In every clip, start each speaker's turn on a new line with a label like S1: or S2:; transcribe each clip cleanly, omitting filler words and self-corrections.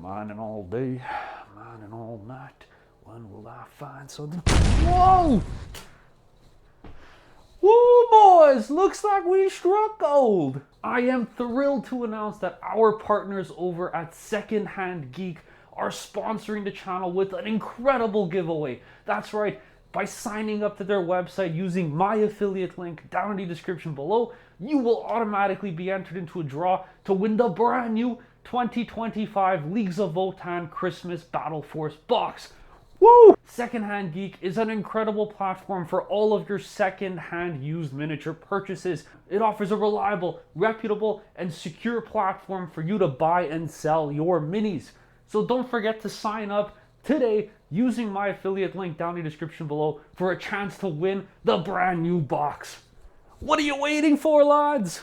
S1: mining all day, mining all night. When will I find something? Whoa! Woo, boys! Looks like we struck gold. I am thrilled to announce that our partners over at Secondhand Geek are sponsoring the channel with an incredible giveaway. That's right. By signing up to their website using my affiliate link down in the description below, you will automatically be entered into a draw to win the brand new 2025 Leagues of Votann Christmas Battle Force box. Woo! Secondhand Geek is an incredible platform for all of your second-hand used miniature purchases. It offers a reliable, reputable, and secure platform for you to buy and sell your minis. So don't forget to sign up today using my affiliate link down in the description below for a chance to win the brand new box. What are you waiting for, lads?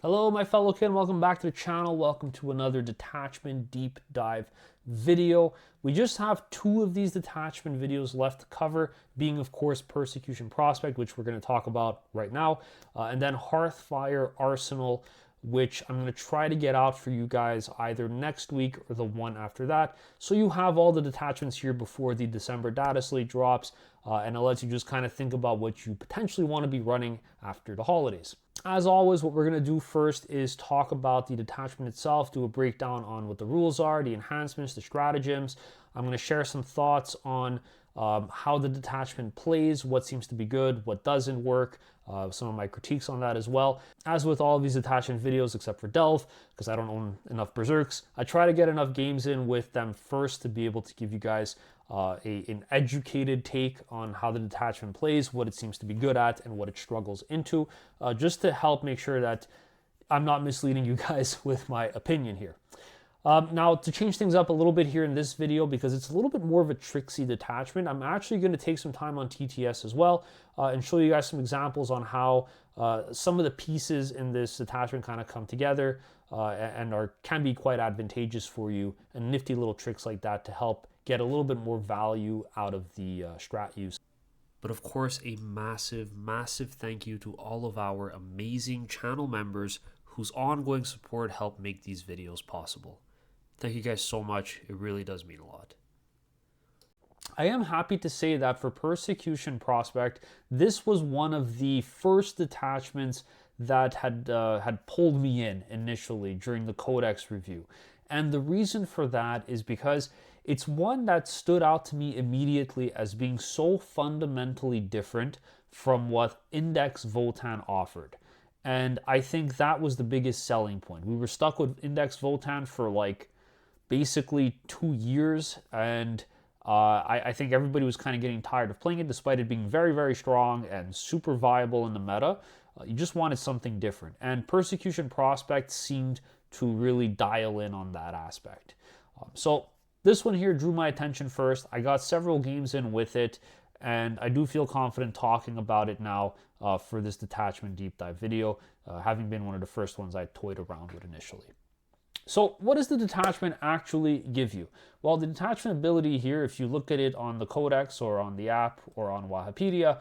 S1: Hello, my fellow kid. Welcome back to the channel. Welcome to another Detachment deep dive video. We just have two of these Detachment videos left to cover, being of course Persecution Prospect, which we're going to talk about right now, and then Hearthfire Arsenal, which I'm going to try to get out for you guys either next week or the one after that. So you have all the detachments here before the December data slate drops, and it lets you just kind of think about what you potentially want to be running after the holidays. As always, what we're going to do first is talk about the detachment itself, do a breakdown on what the rules are, the enhancements, the stratagems. I'm going to share some thoughts on how the detachment plays, what seems to be good, what doesn't work, some of my critiques on that as well. As with all of these detachment videos, except for Delve, because I don't own enough Berserks, I try to get enough games in with them first to be able to give you guys an educated take on how the detachment plays, what it seems to be good at, and what it struggles into, just to help make sure that I'm not misleading you guys with my opinion here. Now, to change things up a little bit here in this video, because it's a little bit more of a tricksy detachment, I'm actually going to take some time on TTS as well and show you guys some examples on how some of the pieces in this detachment kind of come together and can be quite advantageous for you, and nifty little tricks like that to help get a little bit more value out of the strat use. But of course, a massive, massive thank you to all of our amazing channel members whose ongoing support help make these videos possible. Thank you guys so much. It really does mean a lot. I am happy to say that for Persecution Prospect, this was one of the first detachments that had pulled me in initially during the Codex review. And the reason for that is because it's one that stood out to me immediately as being so fundamentally different from what Index Votann offered. And I think that was the biggest selling point. We were stuck with Index Votann for like basically 2 years, and I think everybody was kind of getting tired of playing it, despite it being very, very strong and super viable in the meta. You just wanted something different. And Persecution Prospect seemed to really dial in on that aspect. So this one here drew my attention first. I got several games in with it, and I do feel confident talking about it now for this detachment deep dive video, having been one of the first ones I toyed around with initially. So what does the detachment actually give you? Well, the detachment ability here, if you look at it on the Codex or on the app or on Wikipedia,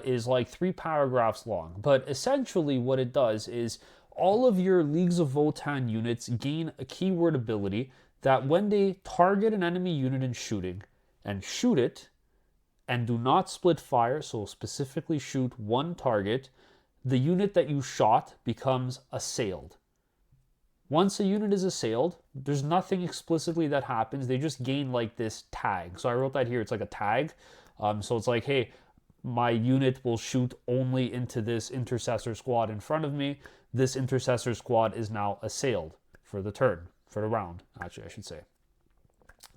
S1: is like 3 paragraphs long. But essentially what it does is all of your Leagues of Votann units gain a keyword ability that when they target an enemy unit in shooting and shoot it, and do not split fire, so specifically shoot one target, the unit that you shot becomes assailed. Once a unit is assailed, there's nothing explicitly that happens. They just gain like this tag. So I wrote that here. It's like a tag. So it's like, hey, my unit will shoot only into this intercessor squad in front of me. This intercessor squad is now assailed for the turn, for the round, actually, I should say.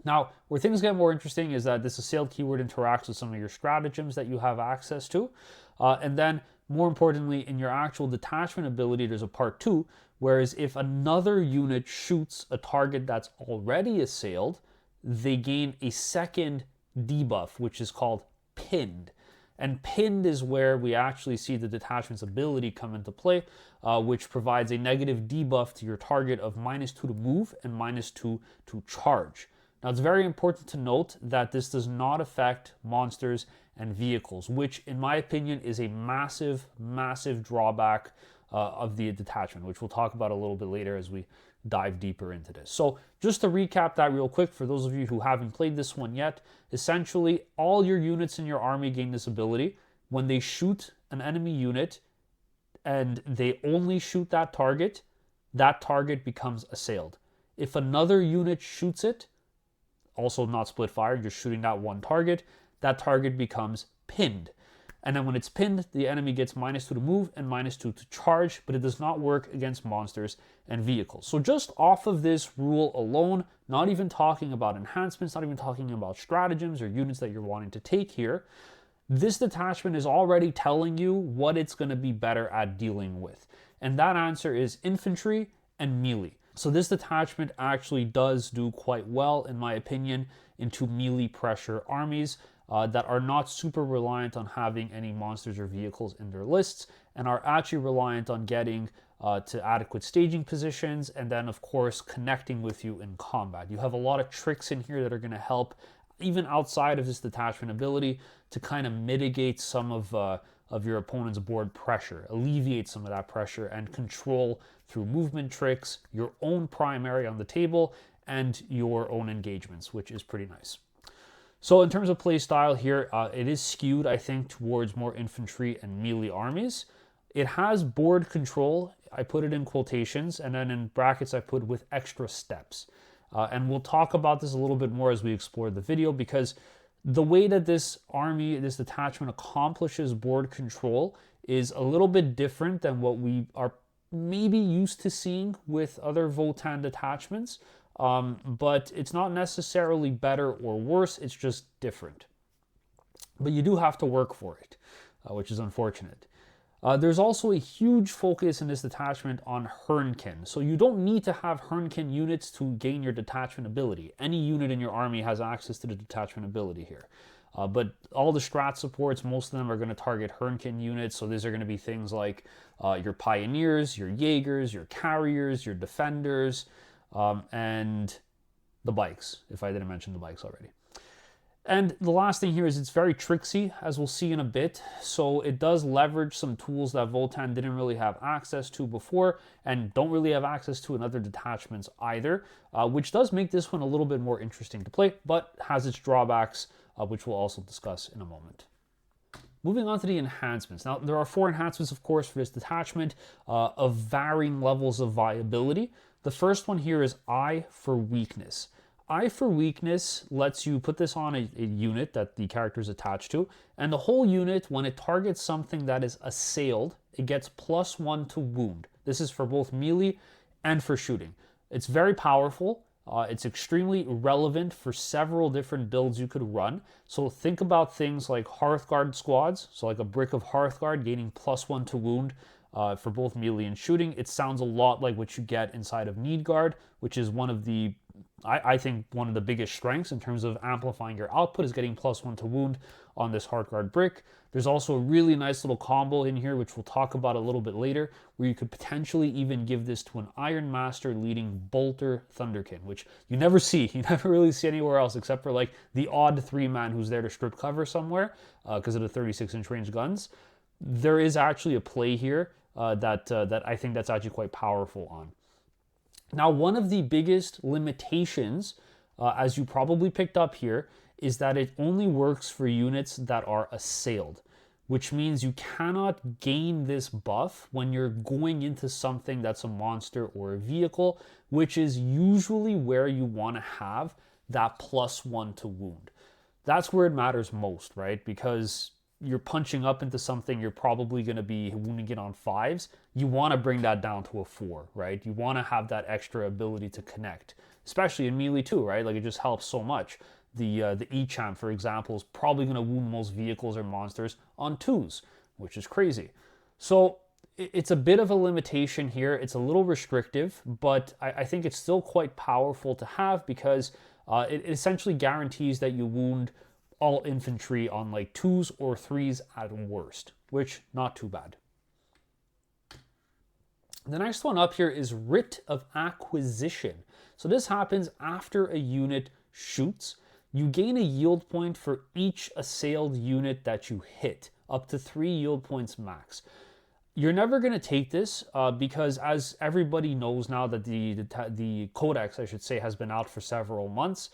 S1: Now, where things get more interesting is that this assailed keyword interacts with some of your stratagems that you have access to. And then, more importantly, in your actual detachment ability, there's a part 2, whereas if another unit shoots a target that's already assailed, they gain a second debuff, which is called pinned. And pinned is where we actually see the detachment's ability come into play, which provides a negative debuff to your target of -2 to move and -2 to charge. Now, it's very important to note that this does not affect monsters and vehicles, which in my opinion is a massive, massive drawback of the detachment, which we'll talk about a little bit later as we dive deeper into this. So just to recap that real quick, for those of you who haven't played this one yet, essentially all your units in your army gain this ability. When they shoot an enemy unit and they only shoot that target becomes assailed. If another unit shoots it, also not split fire, just shooting that one target, that target becomes pinned. And then when it's pinned, the enemy gets -2 to move and -2 to charge, but it does not work against monsters and vehicles. So just off of this rule alone, not even talking about enhancements, not even talking about stratagems or units that you're wanting to take here, this detachment is already telling you what it's going to be better at dealing with. And that answer is infantry and melee. So this detachment actually does do quite well, in my opinion, into melee pressure armies that are not super reliant on having any monsters or vehicles in their lists and are actually reliant on getting to adequate staging positions and then, of course, connecting with you in combat. You have a lot of tricks in here that are going to help, even outside of this detachment ability, to kind of mitigate some of your opponent's board pressure, alleviate some of that pressure, and control through movement tricks, your own primary on the table, and your own engagements, which is pretty nice. So in terms of play style here, it is skewed, I think, towards more infantry and melee armies. It has board control. I put it in quotations, and then in brackets I put with extra steps. And we'll talk about this a little bit more as we explore the video, because the way that this army, this detachment accomplishes board control is a little bit different than what we are maybe used to seeing with other Votann detachments. But it's not necessarily better or worse, it's just different. But you do have to work for it, which is unfortunate. There's also a huge focus in this detachment on Hernkin. So you don't need to have Hernkin units to gain your detachment ability. Any unit in your army has access to the detachment ability here. But all the strat supports, most of them are going to target Hernkin units. So these are going to be things like your Pioneers, your Jaegers, your Carriers, your Defenders, and the bikes, if I didn't mention the bikes already. And the last thing here is it's very tricksy, as we'll see in a bit. So it does leverage some tools that Votann didn't really have access to before and don't really have access to in other detachments either, which does make this one a little bit more interesting to play, but has its drawbacks, which we'll also discuss in a moment. Moving on to the enhancements. Now, there are 4 enhancements, of course, for this detachment of varying levels of viability. The first one here is Eye for Weakness. Eye for Weakness lets you put this on a unit that the character is attached to, and the whole unit, when it targets something that is assailed, it gets +1 to wound. This is for both melee and for shooting. It's very powerful. It's extremely relevant for several different builds you could run. So think about things like Hearthguard squads, so like a brick of Hearthguard gaining +1 to wound for both melee and shooting. It sounds a lot like what you get inside of Needguard, which is one of the, I think, one of the biggest strengths in terms of amplifying your output is getting +1 to wound on this Hearthguard brick. There's also a really nice little combo in here, which we'll talk about a little bit later, where you could potentially even give this to an Iron Master leading Bolter Thunderkin, which you never see. You never really see anywhere else except for like the odd 3-man who's there to strip cover somewhere because of the 36-inch range guns. There is actually a play here that I think that's actually quite powerful on. Now, one of the biggest limitations, as you probably picked up here, is that it only works for units that are assailed, which means you cannot gain this buff when you're going into something that's a monster or a vehicle, which is usually where you want to have that +1 to wound. That's where it matters most, right? Because you're punching up into something, you're probably going to be wounding it on 5s. You want to bring that down to a 4, right? You want to have that extra ability to connect, especially in melee too, right? Like it just helps so much. The E-Champ, for example, is probably going to wound most vehicles or monsters on 2s, which is crazy. So it's a bit of a limitation here. It's a little restrictive, but I think it's still quite powerful to have because it essentially guarantees that you wound all infantry on like 2s or 3s at worst, which not too bad. The next one up here is Writ of Acquisition. So this happens after a unit shoots. You gain a yield point for each assailed unit that you hit, up to 3 yield points max. you're never going to take this because, as everybody knows now that the codex, I should say, has been out for several months,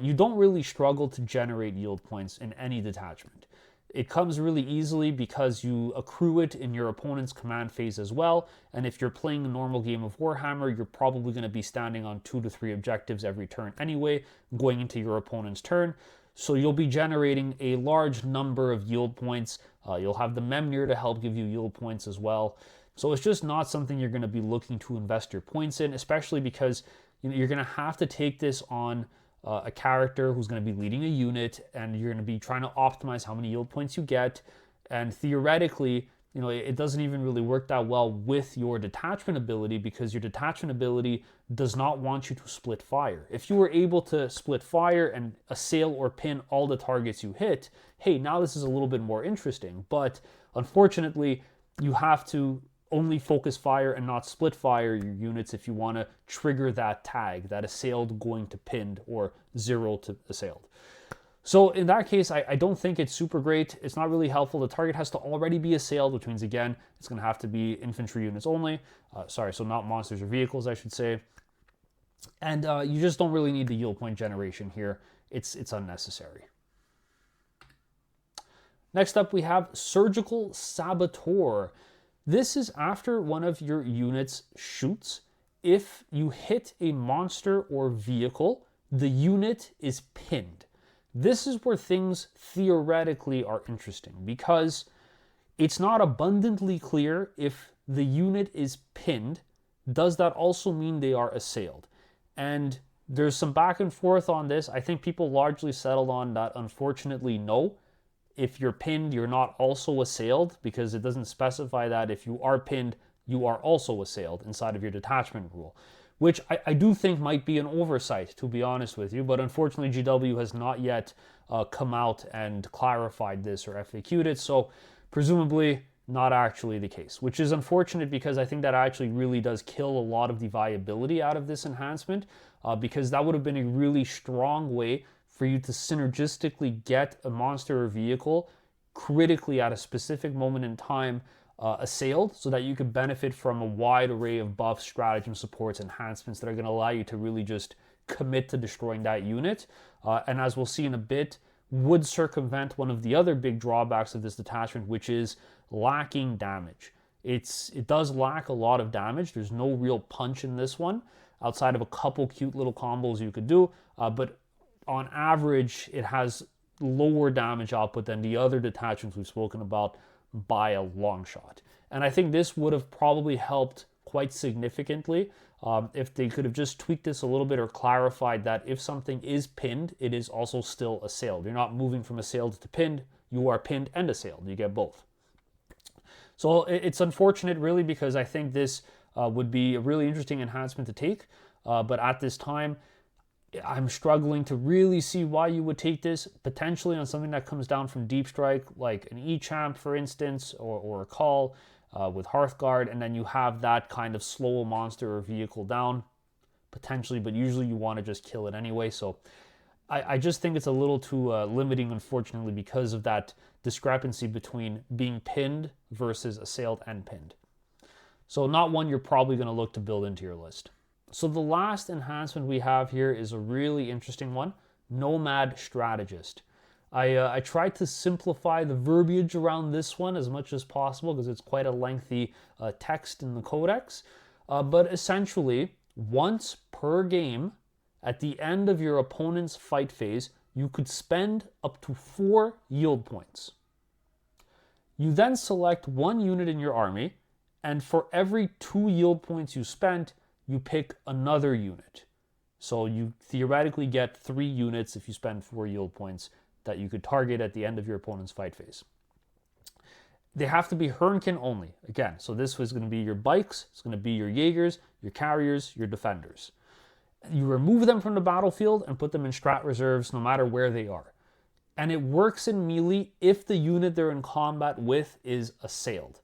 S1: you don't really struggle to generate yield points in any detachment. It comes really easily because you accrue it in your opponent's command phase as well, and if you're playing a normal game of Warhammer, you're probably going to be standing on 2 to 3 objectives every turn anyway, going into your opponent's turn. So you'll be generating a large number of yield points. You'll have the Memnir to help give you yield points as well. So it's just not something you're going to be looking to invest your points in, especially because you're going to have to take this on a character who's going to be leading a unit, and you're going to be trying to optimize how many yield points you get. And theoretically, it doesn't even really work that well with your detachment ability, because your detachment ability does not want you to split fire. If you were able to split fire and assail or pin all the targets you hit, hey, now this is a little bit more interesting. But unfortunately, you have to only focus fire and not split fire your units if you want to trigger that tag, that assailed going to pinned or 0 to assailed. So in that case, I don't think it's super great. It's not really helpful. The target has to already be assailed, which means, again, it's going to have to be infantry units only. So not monsters or vehicles, I should say. And you just don't really need the yield point generation here. It's unnecessary. Next up, we have Surgical Saboteur. This is after one of your units shoots. If you hit a monster or vehicle, the unit is pinned. This is where things theoretically are interesting, because it's not abundantly clear if the unit is pinned. Does that also mean they are assailed? And there's some back and forth on this. I think people largely settled on that, unfortunately, no. If you're pinned, you're not also assailed, because it doesn't specify that if you are pinned, you are also assailed inside of your detachment rule, which I do think might be an oversight, to be honest with you. But unfortunately, GW has not yet come out and clarified this or FAQ'd it, so presumably not actually the case, which is unfortunate, because I think that actually really does kill a lot of the viability out of this enhancement, because that would have been a really strong way for you to synergistically get a monster or vehicle critically at a specific moment in time assailed, so that you could benefit from a wide array of buffs, stratagem supports, enhancements that are going to allow you to really just commit to destroying that unit. And as we'll see in a bit, would circumvent one of the other big drawbacks of this detachment, which is lacking damage. It does lack a lot of damage. There's no real punch in this one, outside of a couple cute little combos you could do, but on average, it has lower damage output than the other detachments we've spoken about by a long shot. And I think this would have probably helped quite significantly if they could have just tweaked this a little bit, or clarified that if something is pinned, it is also still assailed. You're not moving from assailed to pinned. You are pinned and assailed. You get both. So it's unfortunate, really, because I think this would be a really interesting enhancement to take. But at this time, I'm struggling to really see why you would take this, potentially on something that comes down from Deep Strike, like an E-Champ, for instance, or a Call with Hearthguard, and then you have that kind of slow monster or vehicle down, potentially, but usually you want to just kill it anyway. So I just think it's a little too limiting, unfortunately, because of that discrepancy between being pinned versus assailed and pinned. So not one you're probably going to look to build into your list. So the last enhancement we have here is a really interesting one, Nomad Strategist. I tried to simplify the verbiage around this one as much as possible, because it's quite a lengthy text in the codex. But essentially, once per game, at the end of your opponent's fight phase, you could spend up to 4 yield points. You then select one unit in your army, and for every 2 yield points you spent, you pick another unit. So you theoretically get 3 units if you spend 4 yield points that you could target at the end of your opponent's fight phase. They have to be Hernkin only. Again, so this was going to be your bikes, it's going to be your Jaegers, your carriers, your defenders. You remove them from the battlefield and put them in strat reserves no matter where they are. And it works in melee if the unit they're in combat with is assailed.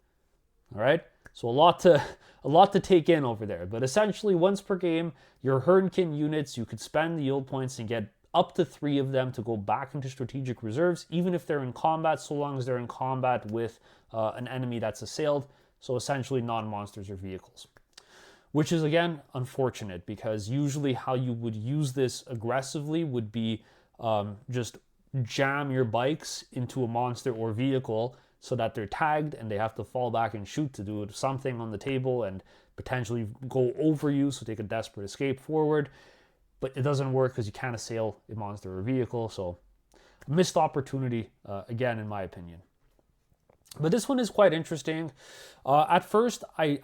S1: All right? So a lot to take in over there. But essentially, once per game, your Hernkin units, you could spend the yield points and get up to 3 of them to go back into strategic reserves, even if they're in combat, so long as they're in combat with an enemy that's assailed. So essentially non-monsters or vehicles. Which is, again, unfortunate, because usually how you would use this aggressively would be just jam your bikes into a monster or vehicle so that they're tagged and they have to fall back and shoot to do something on the table and potentially go over you, so take a desperate escape forward. But it doesn't work because you can't assail a monster or vehicle, so missed opportunity, again, in my opinion. But this one is quite interesting. At first, I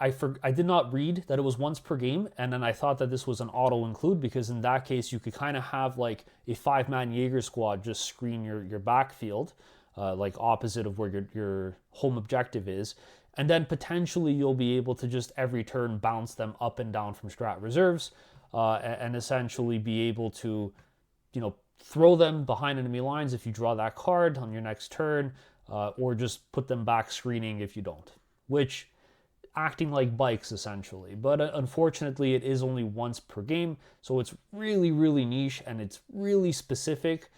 S1: did not read that it was once per game, and then I thought that this was an auto include, because in that case, you could kind of have like a 5-man Jaeger squad just screen your backfield, like opposite of where your home objective is. And then potentially you'll be able to just every turn bounce them up and down from strat reserves, and essentially be able to, throw them behind enemy lines if you draw that card on your next turn, or just put them back screening if you don't, which acting like bikes essentially. But unfortunately, it is only once per game, so it's really, really niche and it's really specific,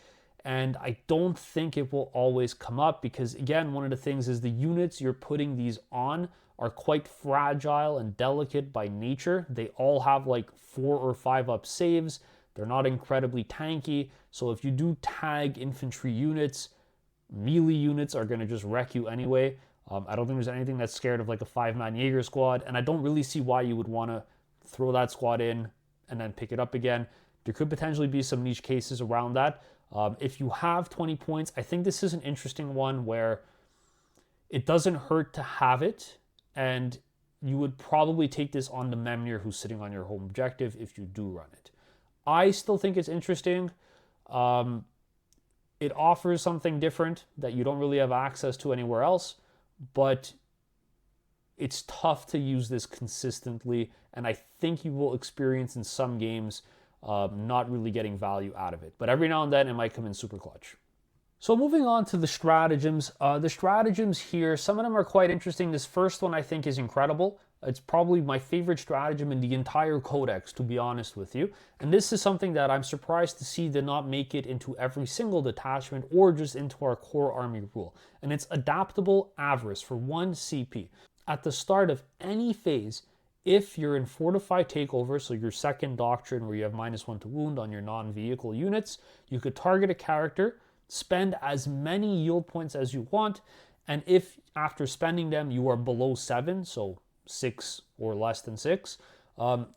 S1: and I don't think it will always come up, because again, one of the things is the units you're putting these on are quite fragile and delicate by nature. They all have like 4 or 5 up saves. They're not incredibly tanky, so if you do tag infantry units, melee units are going to just wreck you anyway. I don't think there's anything that's scared of like a 5-man Jaeger squad, and I don't really see why you would want to throw that squad in and then pick it up again. There could potentially be some niche cases around that. If you have 20 points, I think this is an interesting one where it doesn't hurt to have it, and you would probably take this on the Memnir who's sitting on your home objective if you do run it. I still think it's interesting. It offers something different that you don't really have access to anywhere else, but it's tough to use this consistently, and I think you will experience in some games not really getting value out of it. But every now and then it might come in super clutch. So moving on to the stratagems. The stratagems here, some of them are quite interesting. This first one I think is incredible. It's probably my favorite stratagem in the entire codex, to be honest with you. And this is something that I'm surprised to see did not make it into every single detachment or just into our core army rule. And it's adaptable avarice for 1 CP. At the start of any phase, if you're in fortified takeover, so your second doctrine where you have -1 to wound on your non-vehicle units, you could target a character, spend as many yield points as you want, and if after spending them you are below 7, so 6 or less than 6,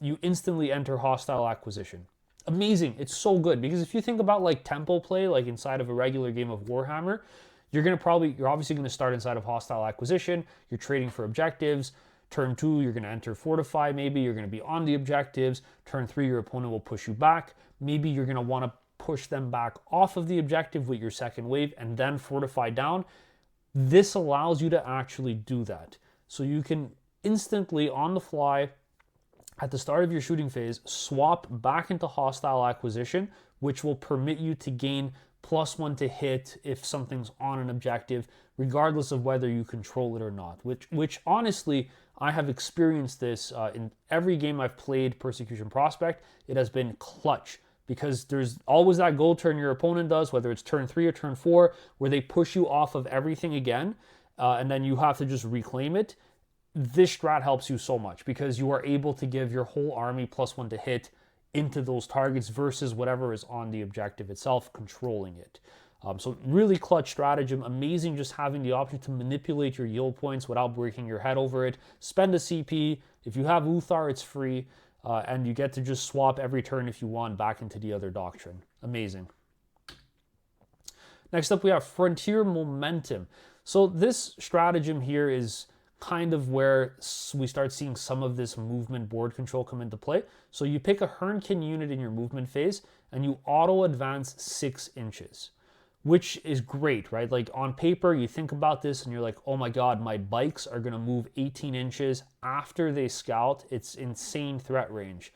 S1: you instantly enter hostile acquisition. Amazing. It's so good, because if you think about like tempo play, like inside of a regular game of Warhammer, you're obviously going to start inside of hostile acquisition. You're trading for objectives. Turn 2, you're going to enter fortify. Maybe you're going to be on the objectives. Turn 3, your opponent will push you back. Maybe you're going to want to push them back off of the objective with your second wave and then fortify down. This allows you to actually do that. So you can instantly, on the fly, at the start of your shooting phase, swap back into hostile acquisition, which will permit you to gain +1 to hit if something's on an objective, regardless of whether you control it or not. Which honestly, I have experienced this in every game I've played Persecution Prospect. It has been clutch, because there's always that goal turn your opponent does, whether it's turn 3 or turn 4, where they push you off of everything again, and then you have to just reclaim it. This strat helps you so much, because you are able to give your whole army +1 to hit into those targets versus whatever is on the objective itself, controlling it. So really clutch stratagem. Amazing just having the option to manipulate your yield points without breaking your head over it. Spend a CP. If you have Uthar, it's free. And you get to just swap every turn if you want back into the other doctrine. Amazing. Next up, we have Frontier Momentum. So this stratagem here is kind of where we start seeing some of this movement board control come into play. So you pick a Hernkin unit in your movement phase and you auto advance 6 inches, which is great, right? Like on paper, you think about this and you're like, oh my God, my bikes are gonna move 18 inches after they scout. It's insane threat range.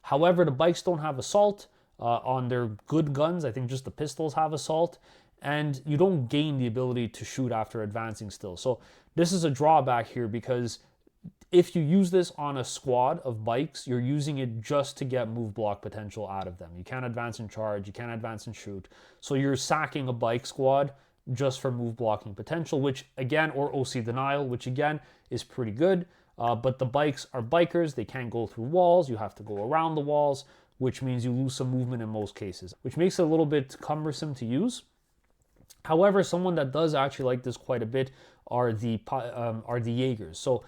S1: However, the bikes don't have assault on their good guns. I think just the pistols have assault, and you don't gain the ability to shoot after advancing still. So this is a drawback here, because if you use this on a squad of bikes, you're using it just to get move block potential out of them. You can't advance and charge, you can't advance and shoot. So you're sacking a bike squad just for move blocking potential, which again, or OC denial, which again is pretty good. But the bikes are bikers, they can't go through walls, you have to go around the walls, which means you lose some movement in most cases, which makes it a little bit cumbersome to use. However, someone that does actually like this quite a bit are the Jaegers. So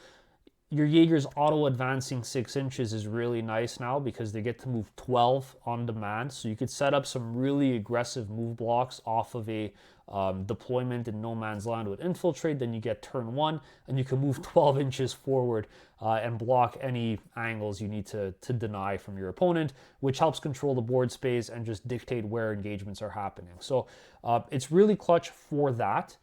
S1: your Jaegers auto advancing 6 inches is really nice now because they get to move 12 on demand. So you could set up some really aggressive move blocks off of a deployment in no man's land with infiltrate. Then you get turn 1 and you can move 12 inches forward and block any angles you need to deny from your opponent, which helps control the board space and just dictate where engagements are happening. So it's really clutch for that.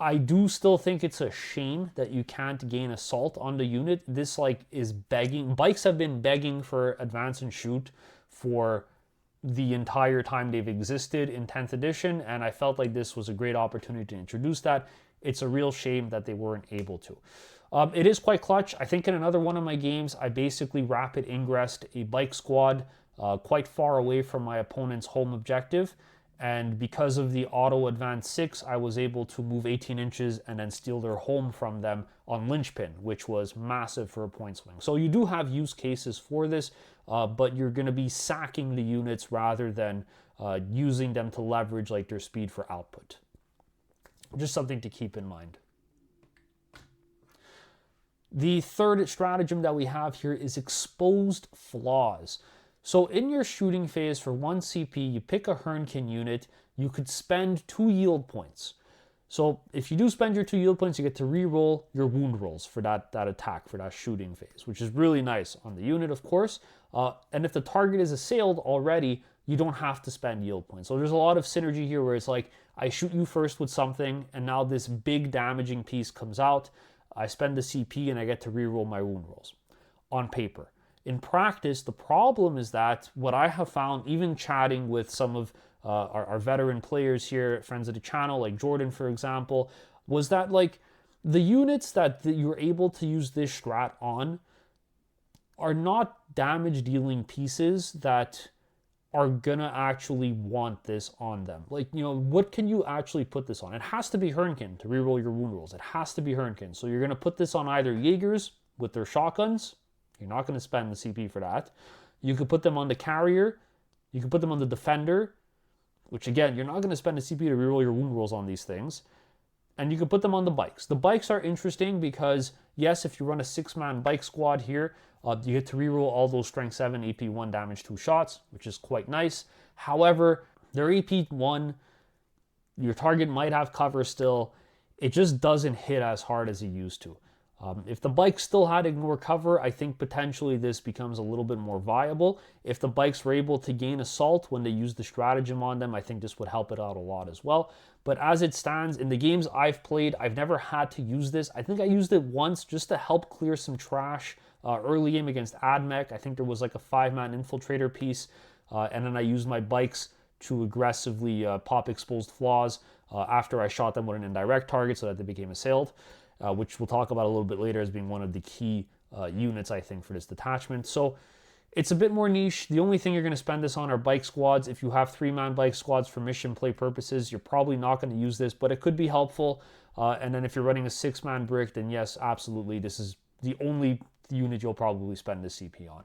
S1: I do still think it's a shame that you can't gain assault on the unit. This is begging. Bikes have been begging for advance and shoot for the entire time they've existed in 10th edition, and I felt like this was a great opportunity to introduce that. It's a real shame that they weren't able to. It is quite clutch. I think in another one of my games, I basically rapid ingressed a bike squad quite far away from my opponent's home objective. And because of the auto advance 6, I was able to move 18 inches and then steal their home from them on linchpin, which was massive for a point swing. So you do have use cases for this, but you're going to be sacking the units rather than using them to leverage their speed for output. Just something to keep in mind. The third stratagem that we have here is exposed flaws. So in your shooting phase for 1 CP, you pick a Hernkin unit, you could spend 2 yield points. So if you do spend your 2 yield points, you get to re-roll your wound rolls for that attack, for that shooting phase, which is really nice on the unit, of course. And if the target is assailed already, you don't have to spend yield points. So there's a lot of synergy here where it's like, I shoot you first with something, and now this big damaging piece comes out. I spend the CP and I get to re-roll my wound rolls on paper. In practice, the problem is that what I have found, even chatting with some of our veteran players here, friends of the channel, like Jordan, for example, was that the units that you're able to use this strat on are not damage dealing pieces that are gonna actually want this on them. What can you actually put this on? It has to be Hernkin to reroll your wound rolls. It has to be Hernkin. So you're gonna put this on either Jaegers with their shotguns. You're not going to spend the CP for that. You could put them on the carrier. You could put them on the defender, which again, you're not going to spend a CP to reroll your wound rolls on these things. And you could put them on the bikes. The bikes are interesting because, yes, if you run a 6-man bike squad here, you get to reroll all those strength 7, AP 1, damage 2 shots, which is quite nice. However, they're AP 1. Your target might have cover still. It just doesn't hit as hard as it used to. If the bikes still had ignore cover, I think potentially this becomes a little bit more viable. If the bikes were able to gain assault when they use the stratagem on them, I think this would help it out a lot as well. But as it stands, in the games I've played, I've never had to use this. I think I used it once just to help clear some trash early game against Admech. I think there was a 5-man infiltrator piece, and then I used my bikes to aggressively pop exposed flaws after I shot them with an indirect target so that they became assailed. Which we'll talk about a little bit later as being one of the key units, I think, for this detachment. So it's a bit more niche. The only thing you're going to spend this on are bike squads. If you have 3-man bike squads for mission play purposes, you're probably not going to use this, but it could be helpful. And then if you're running a 6-man brick, then yes, absolutely, this is the only unit you'll probably spend the CP on.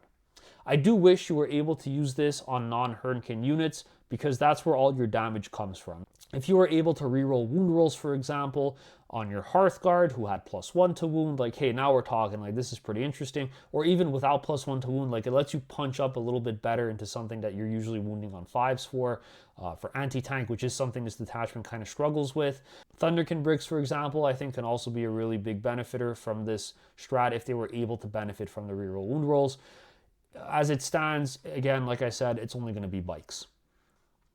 S1: I do wish you were able to use this on non-Hernkin units because that's where all your damage comes from. If you were able to reroll wound rolls, for example, on your Hearthguard who had +1 to wound, hey, now we're talking, this is pretty interesting. Or even without +1 to wound, it lets you punch up a little bit better into something that you're usually wounding on 5s for anti-tank, which is something this detachment kind of struggles with. Thunderkin bricks, for example, I think can also be a really big benefiter from this strat if they were able to benefit from the reroll wound rolls. As it stands, again, like I said, it's only going to be bikes.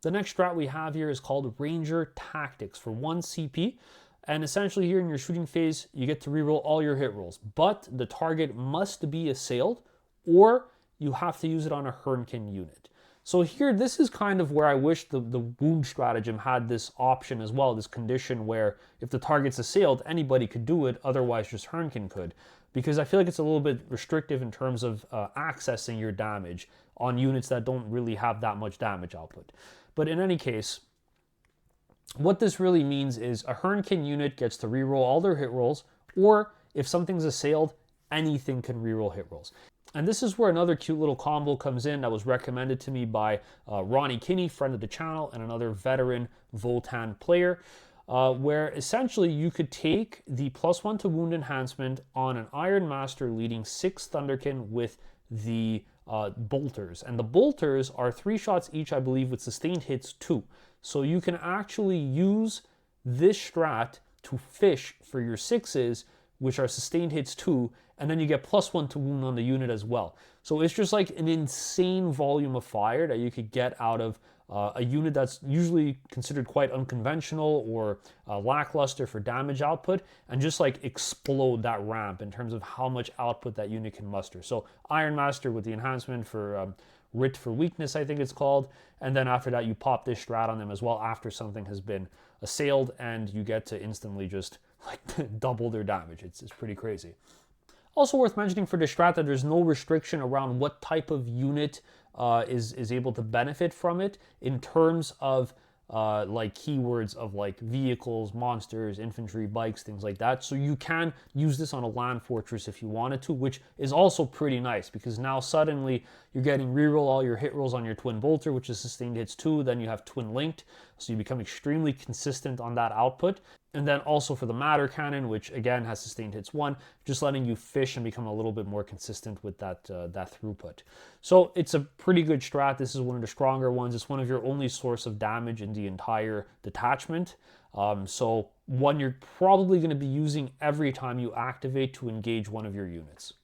S1: The next strat we have here is called Ranger Tactics for 1 CP. And essentially here in your shooting phase, you get to reroll all your hit rolls, but the target must be assailed or you have to use it on a Hernkin unit. So here, this is kind of where I wish the wound stratagem had this option as well, this condition where if the target's assailed, anybody could do it, otherwise just Hernkin could. Because I feel like it's a little bit restrictive in terms of accessing your damage on units that don't really have that much damage output. But in any case, What this really means is a Hernkin unit gets to reroll all their hit rolls, or if something's assailed, anything can reroll hit rolls. And this is where another cute little combo comes in that was recommended to me by Ronnie Kinney, friend of the channel, and another veteran Votann player, where essentially you could take the +1 to wound enhancement on an Iron Master leading 6 Thunderkin with the bolters. And the bolters are 3 shots each, I believe, with sustained hits 2. So you can actually use this strat to fish for your 6s, which are sustained hits 2, and then you get +1 to wound on the unit as well. So it's just like an insane volume of fire that you could get out of a unit that's usually considered quite unconventional or lackluster for damage output, and just like explode that ramp in terms of how much output that unit can muster. So Iron Master with the enhancement for Writ for weakness, I think it's called, and then after that you pop this strat on them as well after something has been assailed, and you get to instantly just like double their damage. It's pretty crazy. Also worth mentioning for the strat that there's no restriction around what type of unit is able to benefit from it in terms of like keywords of like vehicles, monsters, infantry, bikes, things like that. So you can use this on a land fortress if you wanted to, which is also pretty nice because now suddenly you're getting reroll all your hit rolls on your twin bolter, which is sustained hits 2, then you have twin linked, so you become extremely consistent on that output. And then also for the matter cannon, which again has sustained hits 1, just letting you fish and become a little bit more consistent with that that throughput. So it's a pretty good strat. This is one of the stronger ones. It's one of your only source of damage in the entire detachment. So one you're probably going to be using every time you activate to engage one of your units.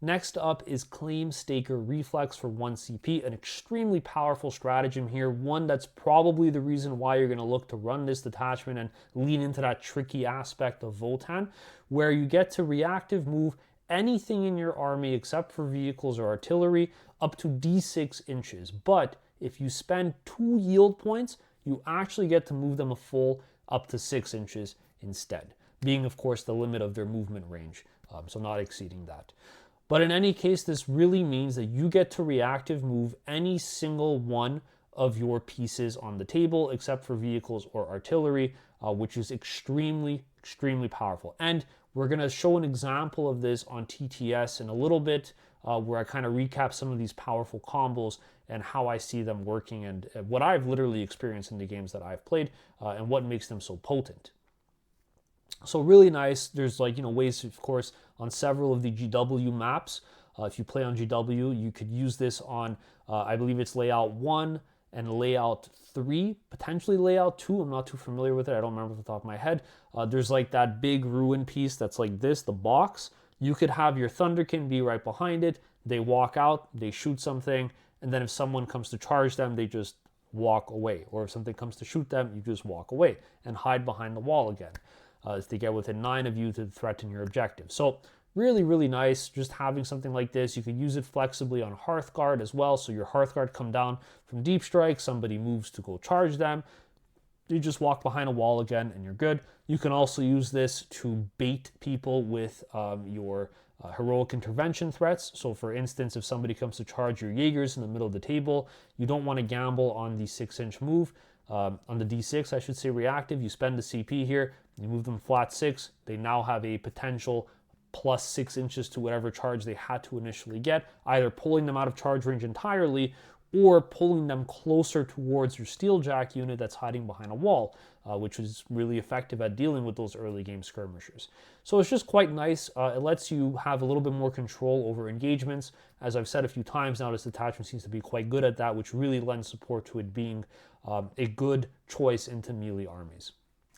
S1: Next up is Claim Staker Reflex for 1 CP, an extremely powerful stratagem here, one that's probably the reason why you're going to look to run this detachment and lean into that tricky aspect of Votann, where you get to reactive move anything in your army except for vehicles or artillery up to D6 inches. But if you spend 2 yield points, you actually get to move them a full up to 6 inches instead, being of course the limit of their movement range, so not exceeding that. But in any case, this really means that you get to reactive move any single one of your pieces on the table, except for vehicles or artillery, which is extremely, extremely powerful. And we're going to show an example of this on TTS in a little bit, where I kind of recap some of these powerful combos and how I see them working and what I've literally experienced in the games that I've played, and what makes them so potent. So really nice. There's like, ways, of course, on several of the GW maps. If you play on GW, you could use this on, I believe it's layout 1 and layout 3, potentially layout 2. I'm not too familiar with it. I don't remember off the top of my head. There's like that big ruin piece that's like this, the box. You could have your Thunderkin be right behind it. They walk out, they shoot something, and then if someone comes to charge them, they just walk away. Or if something comes to shoot them, you just walk away and hide behind the wall again. As they get within 9 of you to threaten your objective. So really, really nice just having something like this. You could use it flexibly on Hearthguard as well. So your Hearthguard come down from Deep Strike, somebody moves to go charge them. You just walk behind a wall again and you're good. You can also use this to bait people with your heroic intervention threats. So for instance, if somebody comes to charge your Jaegers in the middle of the table, you don't want to gamble on the 6-inch move. On the D6, I should say reactive, you spend the CP here, you move them flat 6, they now have a potential plus 6 inches to whatever charge they had to initially get, either pulling them out of charge range entirely or pulling them closer towards your Steeljack unit that's hiding behind a wall, which is really effective at dealing with those early game skirmishers. So it's just quite nice. It lets you have a little bit more control over engagements. As I've said a few times now, this detachment seems to be quite good at that, which really lends support to it being a good choice into melee armies.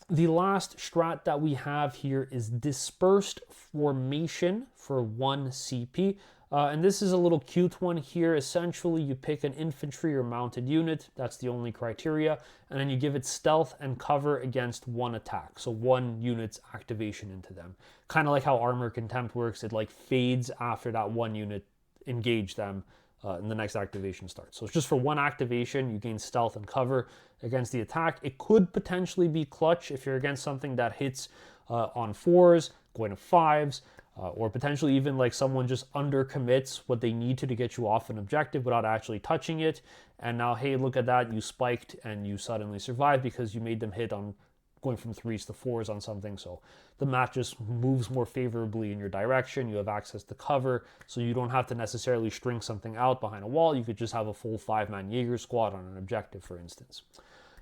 S1: The last strat that we have here is Dispersed Formation for 1 CP. And this is a little cute one here. Essentially, you pick an infantry or mounted unit. That's the only criteria. And then you give it stealth and cover against 1 attack. So 1 unit's activation into them. Kind of like how Armor Contempt works. It like fades after that 1 unit engage them and the next activation starts. So it's just for 1 activation, you gain stealth and cover against the attack. It could potentially be clutch if you're against something that hits on 4s, going to 5s. or potentially even like someone just undercommits what they need to get you off an objective without actually touching it. And now, hey, look at that, you spiked and you suddenly survived because you made them hit on going from 3s to 4s on something. So the map just moves more favorably in your direction. You have access to cover, so you don't have to necessarily string something out behind a wall. You could just have a full 5-man Jaeger squad on an objective, for instance.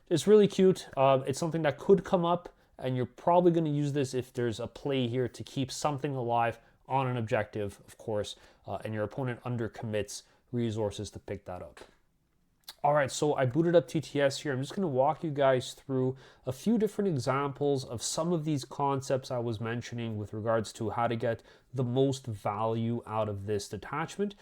S1: It's really cute. It's something that could come up, and you're probably going to use this if there's a play here to keep something alive on an objective, of course, and your opponent undercommits resources to pick that up. All right, so I booted up TTS here. I'm just going to walk you guys through a few different examples of some of these concepts I was mentioning with regards to how to get the most value out of this detachment.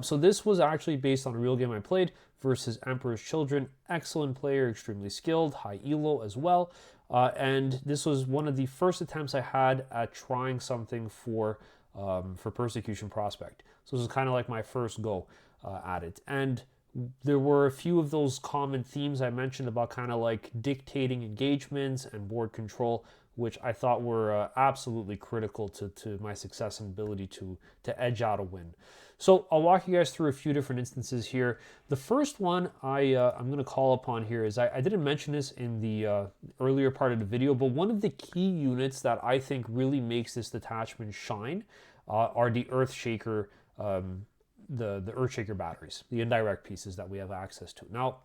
S1: So this was actually based on a real game I played versus Emperor's Children. Excellent player, extremely skilled, high elo as well. And this was one of the first attempts I had at trying something for Persecution Prospect. So this is kind of like my first go at it. And there were a few of those common themes I mentioned about kind of like dictating engagements and board control, which I thought were absolutely critical to my success and ability to edge out a win. So I'll walk you guys through a few different instances here. The first one I'm going to call upon here is, I didn't mention this in the earlier part of the video, but one of the key units that I think really makes this detachment shine are the Earthshaker the Earthshaker batteries, the indirect pieces that we have access to. Now,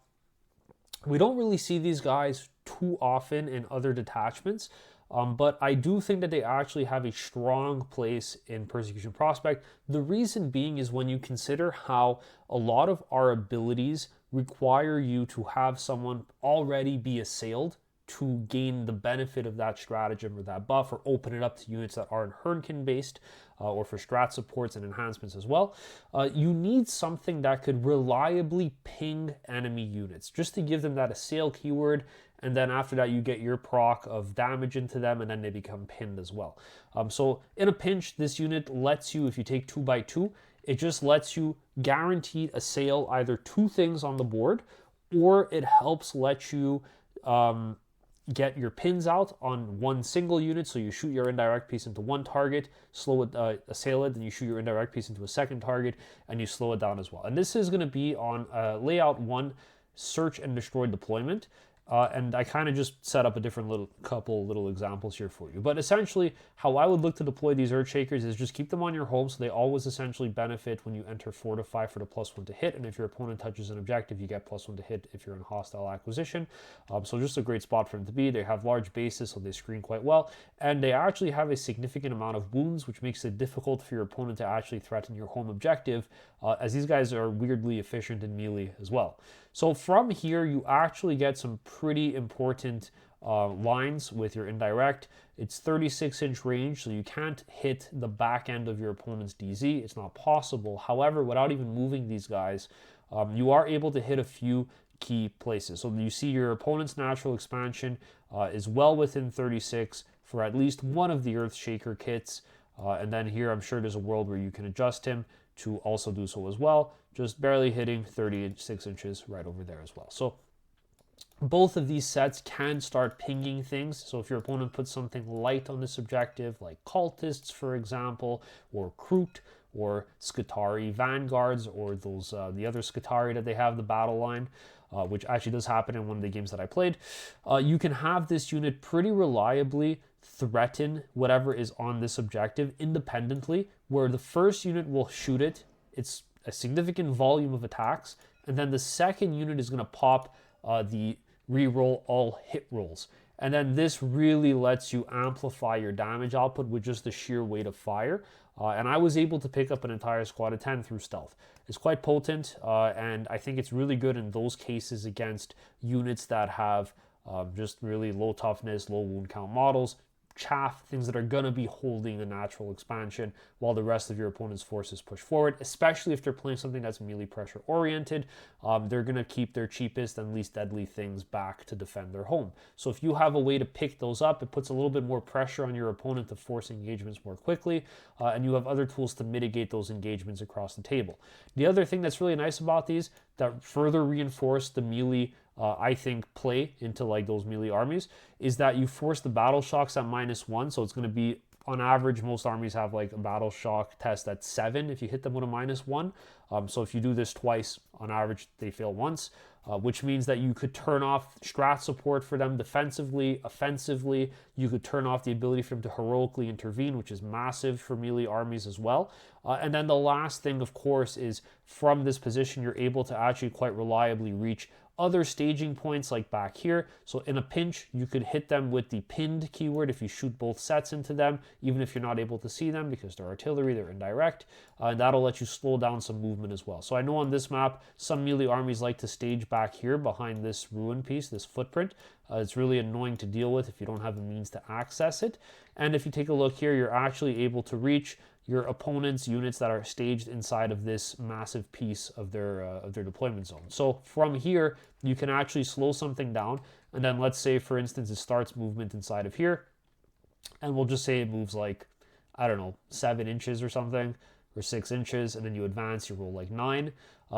S1: we don't really see these guys too often in other detachments, but I do think that they actually have a strong place in Persecution Prospect. The reason being is when you consider how a lot of our abilities require you to have someone already be assailed to gain the benefit of that stratagem or that buff, or open it up to units that aren't Hernkin based, or for strat supports and enhancements as well. You need something that could reliably ping enemy units just to give them that assail keyword, and then after that you get your proc of damage into them and then they become pinned as well. So in a pinch, this unit lets you, if you take 2x2, it just lets you guaranteed assail either 2 things on the board, or it helps let you get your pins out on 1 single unit. So you shoot your indirect piece into 1 target, slow it, assail it, then you shoot your indirect piece into a 2nd target, and you slow it down as well. And this is going to be on layout 1, search and destroy deployment. And I kind of just set up a different couple little examples here for you. But essentially, how I would look to deploy these Earthshakers is just keep them on your home, so they always essentially benefit when you enter Fortify for the +1 to hit. And if your opponent touches an objective, you get +1 to hit if you're in hostile acquisition. So just a great spot for them to be. They have large bases, so they screen quite well. And they actually have a significant amount of wounds, which makes it difficult for your opponent to actually threaten your home objective, as these guys are weirdly efficient in melee as well. So from here, you actually get some pretty important lines with your indirect. It's 36-inch range, so you can't hit the back end of your opponent's DZ. It's not possible. However, without even moving these guys, you are able to hit a few key places. So you see your opponent's natural expansion is well within 36 for at least one of the Earthshaker kits. And then here, I'm sure there's a world where you can adjust him to also do so as well, just barely hitting 36 inches right over there as well. So both of these sets can start pinging things. So if your opponent puts something light on this objective, like cultists, for example, or Kroot, or Skitarii Vanguards, or those the other Skitarii that they have, the battle line, which actually does happen in one of the games that I played, you can have this unit pretty reliably threaten whatever is on this objective independently, where the first unit will shoot it. It's a significant volume of attacks, and then the second unit is going to pop the reroll all hit rolls. And then this really lets you amplify your damage output with just the sheer weight of fire. And I was able to pick up an entire squad of 10 through stealth. It's quite potent, and I think it's really good in those cases against units that have just really low toughness, low wound count models, chaff, things that are going to be holding a natural expansion while the rest of your opponent's forces push forward, especially if they're playing something that's melee pressure oriented. They're going to keep their cheapest and least deadly things back to defend their home. So if you have a way to pick those up, it puts a little bit more pressure on your opponent to force engagements more quickly, and you have other tools to mitigate those engagements across the table. The other thing that's really nice about these that further reinforce the melee I think play into like those melee armies is that you force the battle shocks at -1, so it's going to be on average, most armies have like a battle shock test at 7 if you hit them with a -1. So if you do this twice, on average, they fail once, which means that you could turn off strat support for them defensively, offensively. You could turn off the ability for them to heroically intervene, which is massive for melee armies as well. And then the last thing, of course, is from this position, you're able to actually quite reliably reach other staging points like back here. So in a pinch, you could hit them with the pinned keyword if you shoot both sets into them, even if you're not able to see them because they're artillery, they're indirect, and that'll let you slow down some movement as well. So I know on this map, some melee armies like to stage back here behind this ruin piece, this footprint. It's really annoying to deal with if you don't have the means to access it. And if you take a look here, you're actually able to reach your opponent's units that are staged inside of this massive piece of their deployment zone. So from here, you can actually slow something down. And then let's say, for instance, it starts movement inside of here. And we'll just say it moves like, I don't know, 7 inches or something, or 6 inches. And then you advance, you roll like 9.